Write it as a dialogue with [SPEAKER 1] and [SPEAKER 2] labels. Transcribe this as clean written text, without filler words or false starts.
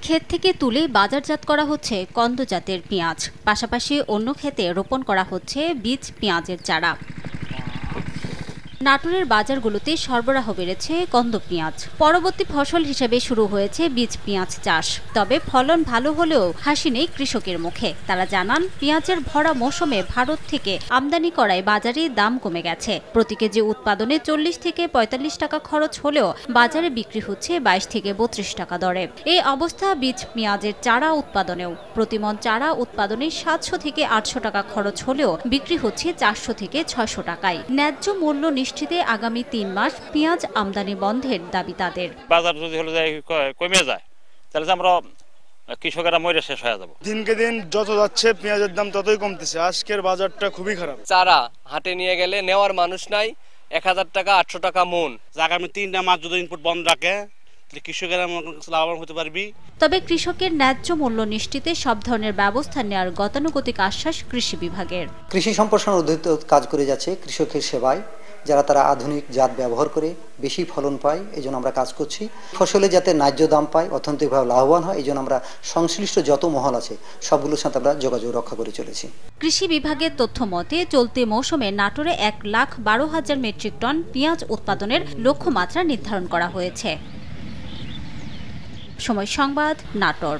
[SPEAKER 1] ক্ষেত থেকে তুলে বাজারজাত করা হচ্ছে কন্দ জাতের পেঁয়াজ, পাশাপাশি অন্য ক্ষেতে রোপণ করা হচ্ছে বীজ পেঁয়াজের চারা। নাটোরের বাজারগুলোতে সরবরাহ বেড়েছে কন্দ পেঁয়াজ। পরবর্তী ফসল হিসেবে শুরু হয়েছে বীজ পেঁয়াজ চাষ। তবে ফলন ভালো হলেও হাসি নেই কৃষকের মুখে। তারা জানান, পেঁয়াজের ভরা মৌসুমে ভারত থেকে আমদানি করায় বাজারে দাম কমে গেছে। প্রতি কেজি উৎপাদনে 40 থেকে 45 টাকা খরচ হলেও বাজারে বিক্রি হচ্ছে 22 থেকে 32 টাকা দরে। এই অবস্থা বীজ পেঁয়াজের চারা উৎপাদনেও। প্রতিমন চারা উৎপাদনে 700 থেকে 800 টাকা খরচ হলেও বিক্রি হচ্ছে 400 থেকে 600 টাকায়। ন্যায্য মূল্য নিশ্চিতে আগামী 3 মাস পেঁয়াজ আমদানি বন্ধের দাবি তাদের।
[SPEAKER 2] বাজার যদি কমে যায় তাহলে আমরা কৃষকেরা মরে শেষ হয়ে যাব।
[SPEAKER 3] দিনকে দিন যত যাচ্ছে পেঁয়াজের দাম ততই কমতেছে। আজকের বাজারটা খুবই খারাপ।
[SPEAKER 4] চারা হাটে নিয়ে গেলে নেওয়ার মানুষ নাই। 1000 টাকা 800 টাকা মন।
[SPEAKER 2] আগামী 3 মাস যদি ইনপুট বন্ধ রাখে কৃষকেরা লাভবান হতে পারবি।
[SPEAKER 1] তবে কৃষকের ন্যায্য মূল্য নিশ্চিতে সব ধরনের ব্যবস্থা নেওয়ার গতানুগতিক আশ্বাস কৃষি বিভাগের।
[SPEAKER 5] কৃষি সম্প্রসারণ অধিদপ্তর কাজ করে যাচ্ছে কৃষকের সেবায়, যারা তারা আধুনিক জাত ব্যবহার করে বেশি ফলন পায়, এই জন্য আমরা কাজ করছি। ফসলে যাতে ন্যায্য দাম পায়, অর্থনৈতিকভাবে লাভবান হয়, এই জন্য আমরা সংশ্লিষ্ট যত মহল আছে সবগুলোর সাথে আমরা যোগাযোগ রক্ষা করে চলেছি।
[SPEAKER 1] কৃষি বিভাগের তথ্য মতে চলতি মৌসুমে নাটোরে 1,12,000 মেট্রিক টন পেঁয়াজ উৎপাদনের লক্ষ্যমাত্রা নির্ধারণ করা হয়েছে। সময় সংবাদ, নাটোর।